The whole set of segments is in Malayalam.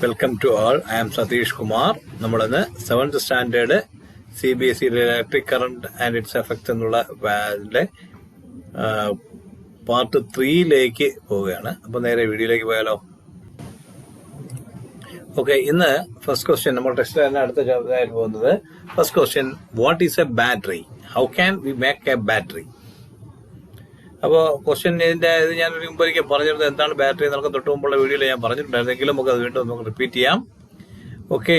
Welcome to all. I am Satish Kumar. നമ്മളിന്ന് 7th standard CBSE electric current and its effects എന്നുള്ള പാർട്ട് 3 പോവുകയാണ്. അപ്പൊ നേരെ വീഡിയോയിലേക്ക് പോയാലോ. ഓക്കെ, ഇന്ന് ഫസ്റ്റ് ക്വസ്റ്റ്യൻ നമ്മൾ ടെസ്റ്റ് തന്നെ അടുത്ത ചോദ്യമായിട്ട് പോകുന്നത്. First question, what is A battery? How can we make A battery? അപ്പോൾ ക്വസ്റ്റ്യൻ ഇതിന്റെ ഇത് ഞാൻ ഒരിക്കൽ പറഞ്ഞിരുന്നത് എന്താണ് ബാറ്ററി എന്നൊക്കെ തൊട്ട് മുമ്പുള്ള വീഡിയോയിൽ ഞാൻ പറഞ്ഞിട്ടുണ്ടായിരുന്നെങ്കിലും നമുക്ക് അത് വീണ്ടും നമുക്ക് റിപ്പീറ്റ് ചെയ്യാം. Okay,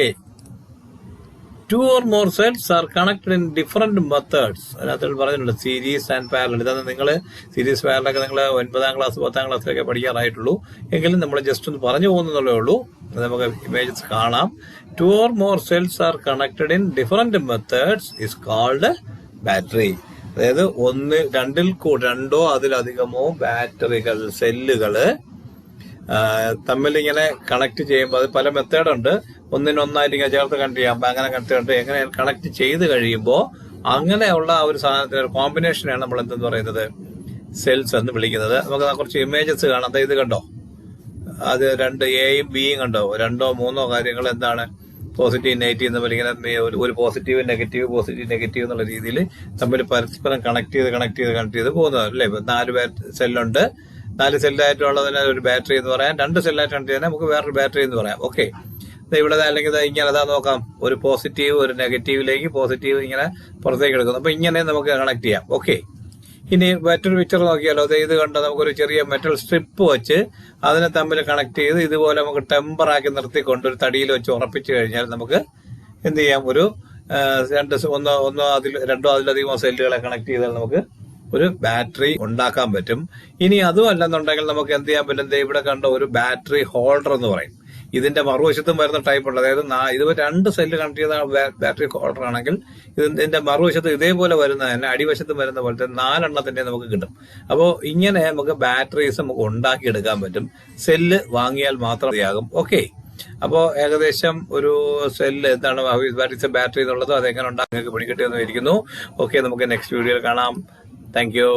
2 or more cells are connected in different methods. അതിനകത്ത് പറഞ്ഞിട്ടുണ്ട് സീരീസ് ആൻഡ് പാരലൽ. ഇതാണ് നിങ്ങൾ സീരീസ് പാരലൊക്കെ നിങ്ങൾ 9ാം ക്ലാസ് 10ാം ക്ലാസ്സിലൊക്കെ പഠിക്കാറായിട്ടുള്ളൂ. എങ്കിലും നമ്മൾ ജസ്റ്റ് ഒന്ന് പറഞ്ഞു പോകുന്നതേ ഉള്ളൂ. അത് നമുക്ക് ഇമേജസ് കാണാം. 2 or more cells are connected in different methods is called battery. അതായത് രണ്ടോ അതിലധികമോ ബാറ്ററികൾ സെല്ലുകള് തമ്മിലിങ്ങനെ കണക്ട് ചെയ്യുമ്പോൾ അത് പല മെത്തേഡുണ്ട്. ഒന്നിനൊന്നായിട്ട് ഇങ്ങനെ ചേർത്ത് കണക്ട് ചെയ്യാം. അങ്ങനെ കണക്ട് എങ്ങനെ കണക്ട് ചെയ്ത് കഴിയുമ്പോൾ അങ്ങനെയുള്ള ആ ഒരു സാധനത്തിന് ഒരു കോമ്പിനേഷനാണ് നമ്മൾ എന്തെന്ന് പറയുന്നത് സെൽസ് എന്ന് വിളിക്കുന്നത്. നമുക്ക് കുറച്ച് ഇമേജസ് കാണാം. ഇത് കണ്ടോ, അത് 2 എയും ബിയും കണ്ടോ, 2 or 3 കാര്യങ്ങൾ എന്താണ് പോസിറ്റീവ് നെഗറ്റീവ് തമ്മിൽ ഇങ്ങനെ ഒരു പോസിറ്റീവ് നെഗറ്റീവ് എന്നുള്ള രീതിയിൽ തമ്മിൽ പരസ്പരം കണക്ട് ചെയ്ത് പോകുന്നത് അല്ലേ. 4 സെല്ലുണ്ട്. 4 സെല്ലായിട്ടുള്ളതിനെ ഒരു ബാറ്ററി എന്ന് പറയാം. 2 സെല്ലായിട്ട് കണക്ട് ചെയ്യാൻ നമുക്ക് വേറൊരു ബാറ്ററി എന്ന് പറയാം. ഓക്കെ, ഇവിടെ അല്ലെങ്കിൽ ഇങ്ങനെ അതാ നോക്കാം, ഒരു പോസിറ്റീവ് ഒരു നെഗറ്റീവിലേക്ക് പോസിറ്റീവ് ഇങ്ങനെ പുറത്തേക്ക് എടുക്കുന്നു. അപ്പൊ ഇങ്ങനെ നമുക്ക് കണക്ട് ചെയ്യാം. ഓക്കെ, ഇനി മറ്റൊരു പിക്ചർ നോക്കിയാലോ. ഇത് കണ്ടോ, നമുക്കൊരു ചെറിയ മെറ്റൽ സ്ട്രിപ്പ് വെച്ച് അതിനെ തമ്മിൽ കണക്ട് ചെയ്ത് ഇതുപോലെ നമുക്ക് ടെമ്പറാക്കി നിർത്തിക്കൊണ്ട് ഒരു തടിയിൽ വെച്ച് ഉറപ്പിച്ചു കഴിഞ്ഞാൽ നമുക്ക് എന്ത് ചെയ്യാം, ഒരു 2 അതിലധികമോ സെല്ലുകളെ കണക്ട് ചെയ്താൽ നമുക്ക് ഒരു ബാറ്ററി ഉണ്ടാക്കാൻ പറ്റും. ഇനി അതും അല്ലെന്നുണ്ടെങ്കിൽ നമുക്ക് എന്ത് ചെയ്യാൻ പറ്റും, ഇവിടെ കണ്ട ഒരു ബാറ്ററി ഹോൾഡർ എന്ന് പറയും. ഇതിന്റെ മറുവശത്തും വരുന്ന ടൈപ്പ് ഉണ്ട്. അതായത് ഇത് 2 സെല്ല് കണക്ട് ചെയ്ത ബാറ്ററി ഹോൾഡർ ആണെങ്കിൽ ഇതിന്റെ മറുവശത്ത് ഇതേപോലെ വരുന്ന തന്നെ അടിവശത്തും വരുന്ന പോലത്തെ 4 എണ്ണത്തിന്റെ നമുക്ക് കിട്ടും. അപ്പോൾ ഇങ്ങനെ നമുക്ക് ബാറ്ററീസ് നമുക്ക് ഉണ്ടാക്കിയെടുക്കാൻ പറ്റും. സെല്ല് വാങ്ങിയാൽ മാത്രം മതിയാകും. ഓക്കെ, അപ്പോൾ ഏകദേശം ഒരു സെല്ല് എന്താണ് ബാറ്ററി എന്നുള്ളത് അതെങ്ങനെ ഉണ്ടാക്കി പിടികിട്ടിയെന്ന് ഇരിക്കുന്നു. ഓക്കെ, നമുക്ക് നെക്സ്റ്റ് വീഡിയോയിൽ കാണാം. Thank you.